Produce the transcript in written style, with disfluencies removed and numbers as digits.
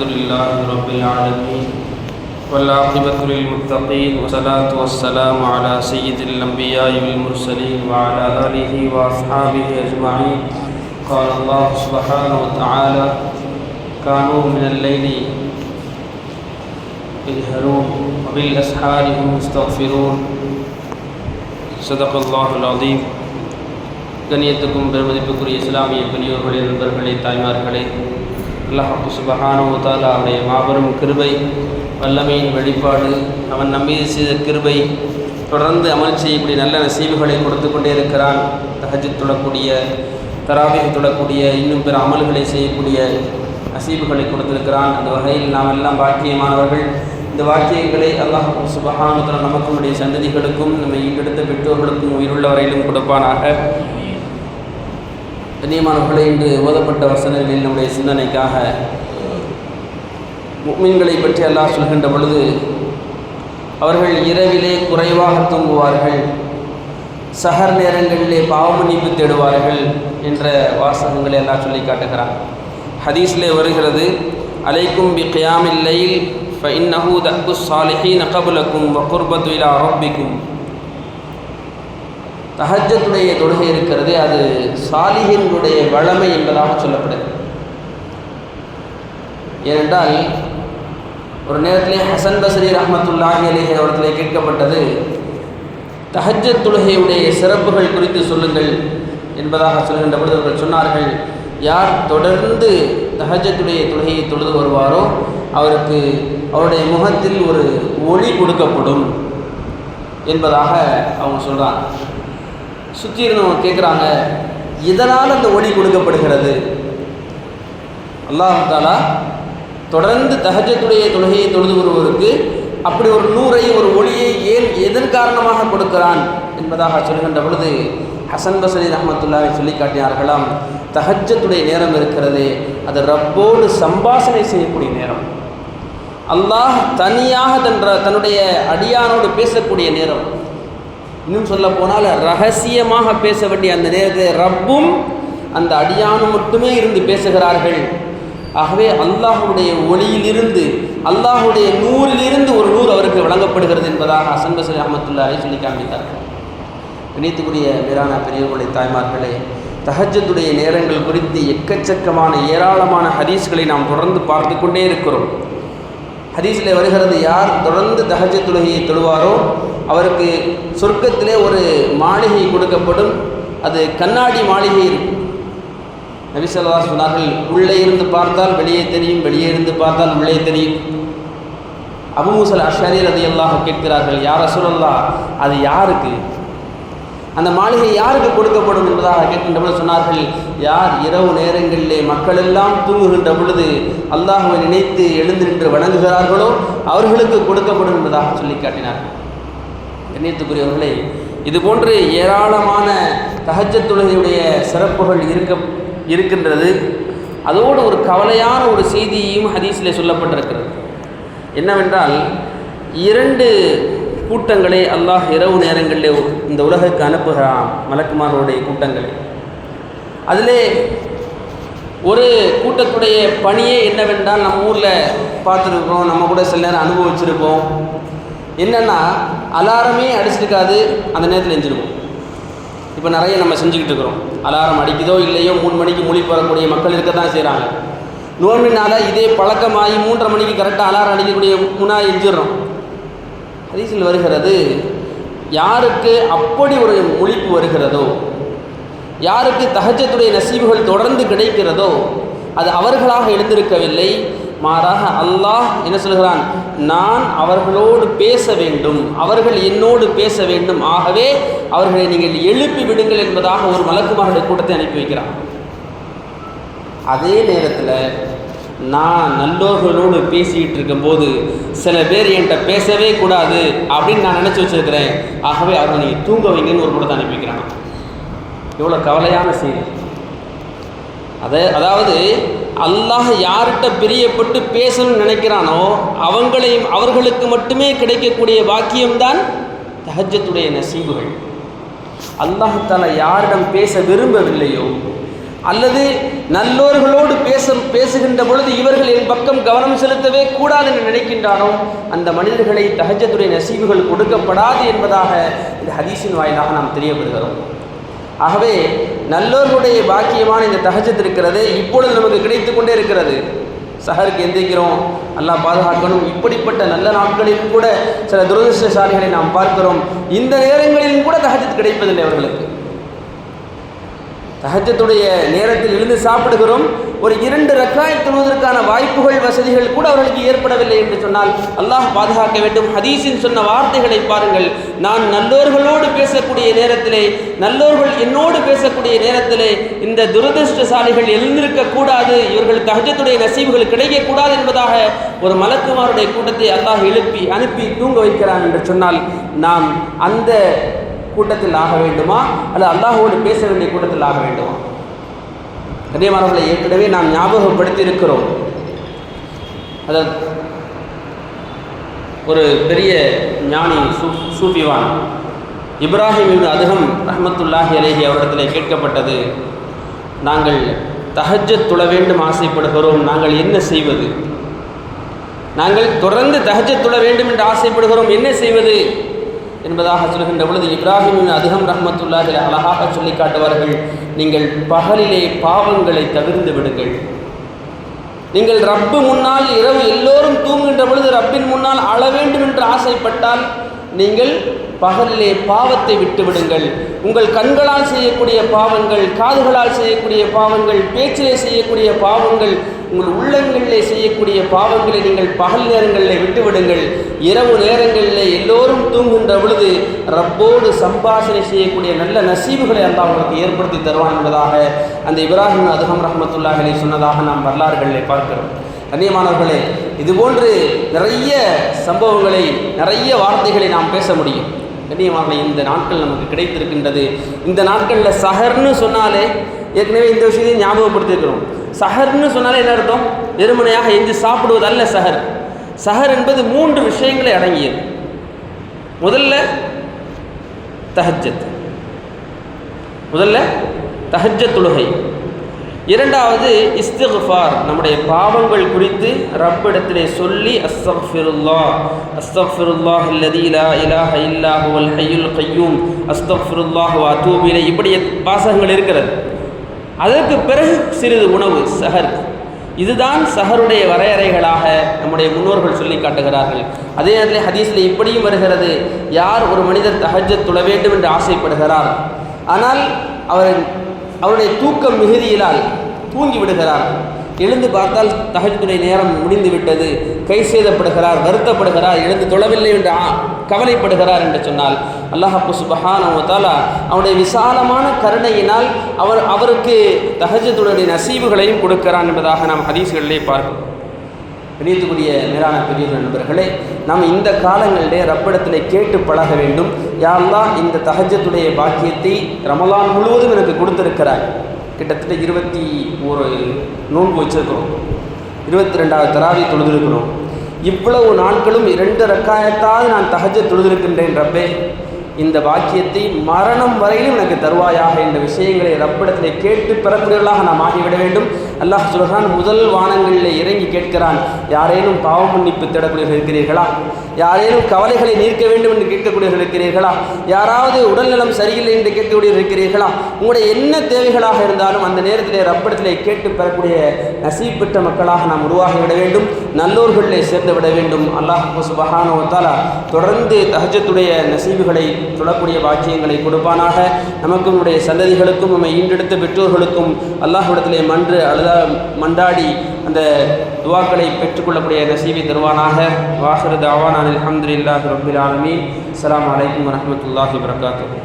الحمد لله رب العالمين والعاقبة للمتقين والصلاة والسلام على سيد الأنبياء والمرسلين وعلى آله وأصحابه أجمعين. قال الله سبحانه وتعالى: كانوا من الليل يسهرون وبالأسحار هم يستغفرون. صدق الله العظيم. கண்ணியத்துக்கும் பெருமதிப்புக்குரிய இஸ்லாமிய பெரியோர்களே, நண்பர்களே, தாய்மார்களே, அல்லாஹ் சுப்ஹானஹு வ தஆலா அவருடைய மாபெரும் கிருபை, வல்லமையின் வெளிப்பாடு, அவன் நம்மீது செய்த கிருபை, தொடர்ந்து அமல் செய்யக்கூடிய நல்ல நசீபுகளை கொடுத்து கொண்டே இருக்கிறான். தஹஜ்ஜுத் தொழக்கூடிய, தராவீஹ் தொழக்கூடிய, இன்னும் பிற அமல்களை செய்யக்கூடிய நசீபுகளை கொடுத்திருக்கிறான். அந்த வகையில் நாம் எல்லாம் பாக்கியமானவர்கள். இந்த வாக்கியங்களை அல்லாஹ் சுப்ஹானஹு வ தஆலா நமக்கும் நம்முடைய சந்ததிகளுக்கும் நம்மை ஈண்டெடுத்த பெற்றோர்களுக்கும் உயிருள்ள வரையிலும் கொடுப்பானாக. கண்ணியமானவர்களே, இன்று ஓதப்பட்ட வசனங்களில் நம்முடைய சிந்தனைக்காக முஃமின்களை பற்றி அல்லாஹ் சொல்கின்ற பொழுது, அவர்கள் இரவிலே குறைவாக தூங்குவார்கள், சஹர் நேரங்களிலே பாவமன்னிப்பு தேடுவார்கள் என்ற வாசகங்களை எல்லாம் சொல்லி காட்டுகிறான். ஹதீஸிலே வருகிறது: அலைக்கும் பி கியாமில் லைல் ஃபஇன்னஹு தஅபு ஸாலிஹீன கப்லக்கும் வ குர்பத்து இலா ரப்பிக்கும். தஹஜ்ஜுடைய தொழுகை இருக்கிறது, அது சாலிஹின்களுடைய வளமை என்பதாக சொல்லப்படுது. ஏனென்றால் ஒரு நேரத்திலே ஹசன் பஸ்ரி ரஹ்மத்துல்லாஹி அலைஹி அவர்களிடத்திலே கேட்கப்பட்டது, தஹஜ்ஜுத் தொழுகையுடைய சிறப்புகள் குறித்து சொல்லுங்கள் என்பதாக சொல்கின்ற பொழுது அவர்கள் சொன்னார்கள், யார் தொடர்ந்து தஹஜ்ஜுடைய தொழுகையை தொழுது வருவாரோ அவருக்கு அவருடைய முகத்தில் ஒரு ஒளி கொடுக்கப்படும் என்பதாக அவங்க சொல்கிறாங்க. சுற்றி இருந்தவங்க கேட்குறாங்க, இதனால் அந்த ஒளி கொடுக்கப்படுகிறது? அல்லாஹ் தஆலா தொடர்ந்து தஹஜ்ஜுடைய தொழுகையை தொழுது வருவதற்கு அப்படி ஒரு நூரை, ஒரு ஒளியை எதன் காரணமாக கொடுக்கிறான் என்பதாக சொல்கின்ற பொழுது ஹசன் பஸ்ரி ரஹ்மத்துல்லாஹி சொல்லி காட்டினார்களாம், தஹஜ்ஜுடைய நேரம் இருக்கிறது, அது ரப்போடு சம்பாஷணை செய்யக்கூடிய நேரம். அல்லாஹ் தனியாக தன்னுடைய அடியானோடு பேசக்கூடிய நேரம். இன்னும் சொல்ல போனால் ரகசியமாக பேச வேண்டிய அந்த நேரத்தில் ரப்பும் அந்த அடியானும் மட்டுமே இருந்து பேசுகிறார்கள். ஆகவே அல்லாஹுடைய ஒளியிலிருந்து, அல்லாஹுடைய நூறிலிருந்து ஒரு நூறு அவருக்கு வழங்கப்படுகிறது என்பதாக ஹசன் பஸ்ரி ரஹ்மத்துல்லாஹி சொல்லி காண்பித்தார்கள். இணைத்துக்குரிய மேலான பெரியவர்களுடைய தாய்மார்களே, தஹஜ்ஜுடைய நேரங்கள் குறித்து எக்கச்சக்கமான ஏராளமான ஹதீஸ்களை நாம் தொடர்ந்து பார்த்து கொண்டே இருக்கிறோம். ஹதீஸில் வருகிறது, யார் தொடர்ந்து தஹஜ்ஜுத் தொழுகையை தொழுவாரோ அவருக்கு சொர்க்கத்திலே ஒரு மாளிகை கொடுக்கப்படும். அது கண்ணாடி மாளிகை இருக்கும். நபி ஸல்லல்லாஹு அலைஹி வஸல்லம் சொன்னார்கள், உள்ளே இருந்து பார்த்தால் வெளியே தெரியும், வெளியே இருந்து பார்த்தால் உள்ளே தெரியும். அபூ மூஸா அஷ்அரி ரலியல்லாஹு அன்ஹு கேட்கிறார்கள், யா ரசூலல்லாஹ், அது யாருக்கு, அந்த மாளிகை யாருக்கு கொடுக்கப்படும் என்பதாக கேட்கின்ற பொழுது சொன்னார்கள், யார் இரவு நேரங்களிலே மக்கள் எல்லாம் தூங்குகின்ற பொழுது அல்லாஹ்வை நினைத்து எழுந்து நின்று வணங்குகிறார்களோ அவர்களுக்கு கொடுக்கப்படும் என்பதாக சொல்லி காட்டினார்கள். கண்ணியத்துக்குரியவர்களே, இது போன்று ஏராளமான தஹஜ்ஜுத் தொழுகையுடைய சிறப்புகள் இருக்கின்றது. அதோடு ஒரு கவலையான ஒரு செய்தியும் ஹதீஸிலே சொல்லப்பட்டிருக்கிறது. என்னவென்றால், இரண்டு கூட்டங்களை அல்லாஹ் இரவு நேரங்களில் இந்த உலகுக்கு அனுப்புகிறான், மலக்குமார்களுடைய கூட்டங்களை. அதிலே ஒரு கூட்டத்துடைய பணியே என்னவென்றால், நம்ம ஊரில் பார்த்துருக்கோம், நம்ம கூட சில நேரம் அனுபவிச்சிருப்போம். என்னென்னா, அலாரமே அடிச்சிருக்காது, அந்த நேரத்தில் எஞ்சிருக்கும். இப்போ நிறைய நம்ம செஞ்சுக்கிட்டு இருக்கிறோம். அலாரம் அடிக்குதோ இல்லையோ 3 மணிக்கு மொழி போகக்கூடிய மக்கள் இருக்க தான் செய்கிறாங்க. நோன்பினால் இதே பழக்கமாகி 3:30 மணிக்கு கரெக்டாக அலாரம் அடிக்கக்கூடிய முன்னாடி எஞ்சிடுறோம். ஹதீஸில் வருகிறது, யாருக்கு அப்படி ஒரு முழிப்பு வருகிறதோ, யாருக்கு தஹஜ்ஜுடைய நசீபுகள் தொடர்ந்து கிடைக்கிறதோ, அது அவர்களாக எழுந்திருக்கவில்லை, மாறாக அல்லாஹ் என்ன சொல்கிறான், நான் அவர்களோடு பேச வேண்டும், அவர்கள் என்னோடு பேச வேண்டும், ஆகவே அவர்களை நீங்கள் எழுப்பி விடுங்கள் என்பதாக ஒரு மலக்குமார்களுடைய கூட்டத்தை அனுப்பி வைக்கிறான். அதே நேரத்தில் நான் நல்லோர்களோடு பேசிக்கிட்டு இருக்கும்போது சில பேர் என்கிட்ட பேசவே கூடாது அப்படின்னு நான் நினச்சி வச்சுருக்கிறேன், ஆகவே அவரை நீங்கள் தூங்க வைங்கன்னு ஒரு கூட்டத்தை அனுப்பிக்கிறான். எவ்வளோ கவலையான செய்தி! அதாவது அல்லாஹ் யார்கிட்ட பிரியப்பட்டு பேசணும்னு நினைக்கிறானோ அவர்களுக்கு மட்டுமே கிடைக்கக்கூடிய பாக்கியம்தான் தஹஜ்ஜுடைய நசீபுகள். அல்லாஹ் தஆலா யாரிடம் பேச விரும்பவில்லையோ, அல்லது நல்லோர்களோடு பேசுகின்ற பொழுது இவர்கள் என் பக்கம் கவனம் செலுத்தவே கூடாது என்று நினைக்கின்றானோ அந்த மனிதர்களை தஹஜ்ஜுடைய நசீபுகள் கொடுக்கப்படாது என்பதாக இந்த ஹதீஸின் வாயிலாக நாம் தெரியப்படுகிறோம். ஆகவே நல்லோர்களுடைய பாக்கியமான இந்த தஹஜ்ஜத் இருக்கிறது இப்பொழுது நமக்கு கிடைத்து கொண்டே இருக்கிறது. சஹருக்கு எந்திரிக்கிறோம், அல்லாஹ் பாதுகாக்கணும். இப்படிப்பட்ட நல்ல நாட்களில் கூட சில துரதிருஷ்டசாலிகளை நாம் பார்க்கிறோம். இந்த நேரங்களிலும் கூட தஹஜ்ஜத் கிடைப்பதில்லை அவர்களுக்கு. தஹஜ்ஜத்துடைய நேரத்தில் எழுந்து சாப்பிடுகிறோம், ஒரு 2 ரக்காயத் தொழுவதற்கான வாய்ப்புகள் வசதிகள் கூட அவர்களுக்கு ஏற்படவில்லை என்று சொன்னால் அல்லாஹ் பாதுகாக்க வேண்டும். ஹதீஸின் சொன்ன வார்த்தைகளை பாருங்கள். நான் நல்லோர்களோடு பேசக்கூடிய நேரத்திலே, நல்லோர்கள் என்னோடு பேசக்கூடிய நேரத்திலே இந்த துரதிருஷ்டசாலிகள் எழுந்திருக்க கூடாது, இவர்கள் தஹஜ்ஜத்துடைய நசீபுகள் கிடைக்கக்கூடாது என்பதாக ஒரு மலக்குமாருடைய கூட்டத்தை அல்லாஹ் எழுப்பி அனுப்பி தூங்க வைக்கிறான் என்று சொன்னால் நாம் அந்த கூட்டத்தில் ஆக வேண்டுமா அல்லது அல்லாஹோடு பேச வேண்டிய கூட்டத்தில் ஆக வேண்டுமா? கண்ணியமானவர்களை ஏற்கனவே நாம் ஞாபகப்படுத்தி இருக்கிறோம். அதாவது ஒரு பெரிய ஞானி சூஃபிவான் இப்ராஹிம் இப்னு அதுஹம் ரஹ்மத்துல்லாஹி அலைஹி அவரிடத்தில் கேட்கப்பட்டது, நாங்கள் தஹஜ்ஜத் தொழ வேண்டும் ஆசைப்படுகிறோம், நாங்கள் என்ன செய்வது? நாங்கள் தொடர்ந்து தஹஜ்ஜத் தொழ வேண்டும் என்று ஆசைப்படுகிறோம், என்ன செய்வது என்பதாக சொல்கின்ற பொழுது இப்ராஹிம் இப்னு அதுஹம் ரஹ்மத்துல்லாஹி அழகாக சொல்லி காட்டுவார்கள், நீங்கள் பகலிலே பாவங்களை தவிர்த்து விடுங்கள். நீங்கள் ரப்பு முன்னால் இரவு எல்லோரும் தூங்குகின்ற பொழுது ரப்பின் முன்னால் அழ வேண்டும் என்று ஆசைப்பட்டால் நீங்கள் பகலிலே பாவத்தை விட்டு விடுங்கள். உங்கள் கண்களால் செய்யக்கூடிய பாவங்கள், காதுகளால் செய்யக்கூடிய பாவங்கள், பேச்சிலே செய்யக்கூடிய பாவங்கள், உங்கள் உள்ளங்களிலே செய்யக்கூடிய பாவங்களை நீங்கள் பகல் நேரங்களில் விட்டுவிடுங்கள். இரவு நேரங்களில் எல்லோரும் தூங்குகின்ற பொழுது ரப்போடு சம்பாஷணை செய்யக்கூடிய நல்ல நசீபுகளை அல்லாஹ் அவர்களுக்கு ஏற்படுத்தி தருவான் என்பதாக அந்த இப்ராஹிம் அதுஹம் ரஹ்மத்துல்லாஹி அலைஹி சொன்னதாக நாம் வரலாறுகளிலே பார்க்கிறோம். கண்ணியமானவர்களே, இதுபோன்று நிறைய சம்பவங்களை, நிறைய வார்த்தைகளை நாம் பேச முடியும். கண்ணியமானவர்களே, இந்த நாட்கள் நமக்கு கிடைத்திருக்கின்றது. இந்த நாட்களில் சஹர்னு சொன்னாலே, ஏற்கனவே இந்த விஷயத்தை ஞாபகப்படுத்தியிருக்கிறோம். சஹர்னு சொன்னாலே என்ன அர்த்தம்? வெறுமனையாக எஞ்சி சாப்பிடுவது அல்ல சஹர். சஹர் என்பது 3 விஷயங்களை அடங்கியது. முதல்ல தஹஜ்ஜத், தஹஜ்ஜத் தொழுகை. இரண்டாவது இஸ்திக்ஃபார், நம்முடைய பாவங்கள் குறித்து ரப்பிடத்திலே சொல்லி அஸ்தக்ஃபிருல்லாஹ் அஸ்தக்ஃபிருல்லாஹ் அல்லதீ லா இலாஹ இல்லா ஹுவல் ஹய்யுல் கய்யூம் அஸ்தக்ஃபிருல்லாஹ் வ அதூபு இலைஹி, இப்படி வாசகங்கள் இருக்கிறது. அதற்கு பிறகு சிறிது உணவு சஹர். இதுதான் சஹருடைய வரையறைகளாக நம்முடைய முன்னோர்கள் சொல்லி காட்டுகிறார்கள். அதே நேரத்தில் ஹதீஸில் இப்படியும் வருகிறது, யார் ஒரு மனிதர் தஹஜ்ஜத் தொழ வேண்டும் என்று ஆசைப்படுகிறார், ஆனால் அவருடைய தூக்கம் மிகுதியினால் தூங்கி விடுகிறார், எழுந்து பார்த்தால் தஹஜ்ஜுடைய நேரம் முடிந்து விட்டது, கை சேதப்படுகிறார், வருத்தப்படுகிறார், எழுந்து தொழவில்லை என்று கவலைப்படுகிறார் என்று சொன்னால் அல்லாஹ் சுப்ஹானஹு வ தஆலா அவருடைய விசாலமான கருணையினால் அவருக்கு தஹஜ்ஜுடைய நசீபுகளையும் கொடுக்கிறான் என்பதாக நாம் ஹதீஸ்களிலே பார்க்கிறோம். கணியத்துக்குரிய மேலான பெரிய நண்பர்களே, நாம் இந்த காலங்களிலே ரப்பிடத்திலே கேட்டு பழக வேண்டும். யா அல்லாஹ், இந்த தஹஜ்ஜுடைய பாக்கியத்தை ரமலான் முழுவதும் எனக்கு கொடுத்திருக்கிறாய். கிட்டத்தட்ட 21 நோன்பு வச்சிருக்கிறோம், 22வது தராவி தொழுதிருக்கிறோம். இவ்வளவு நாட்களும் 2 ரக்காயத்தாவது நான் தஹஜ்ஜத் தொழுதிருக்கின்றேன். ரப்பே, இந்த பாக்கியத்தை மரணம் வரையிலும் எனக்கு தருவாயாக என்ற விஷயங்களை ரப்பிடத்திலே கேட்டு பெறக்கூடியவர்களாக நாம் ஆகிவிட வேண்டும். அல்லாஹ் சுப்ஹான் முதல் வானங்களில் இறங்கி கேட்கிறான், யாரேனும் பாவ மன்னிப்பு தேடக்கூடியவர்கள் இருக்கிறீர்களா? யாரேனும் கவலைகளை நீர்க்க வேண்டும் என்று கேட்கக்கூடியவர்கள் இருக்கிறீர்களா? யாராவது உடல்நலம் சரியில்லை என்று கேட்கக்கூடியவர்கள் இருக்கிறீர்களா? உங்களுடைய என்ன தேவைகளாக இருந்தாலும் அந்த நேரத்திலே ரப்பிடத்திலே கேட்டு பெறக்கூடிய நசீப் பெற்ற மக்களாக நாம் உருவாகிவிட வேண்டும், நல்லோர்களிலே சேர்ந்து விட வேண்டும். அல்லாஹ் சுப்ஹானஹு வ தஆலா தொடர்ந்து தஹஜ்ஜுடைய நசீபுகளை தொடக்கூடிய பாக்கியங்களை கொடுப்பானாக. நமக்கும் நம்முடைய சந்ததிகளுக்கும் நம்மை ஈண்டெடுத்த பெற்றோர்களுக்கும் அல்லாஹ்விடத்திலே மன்றாடி அந்த துவாக்களை பெற்றுக்கொள்ளக்கூடிய நசீபை தருவானாக. வாஹிரு தஅவானா அல்ஹம்துலில்லாஹி ரப்பில் ஆலமீன். அஸ்ஸலாமு அலைக்கும் வரஹ்மத்துல்லாஹி வபரகாத்துஹு.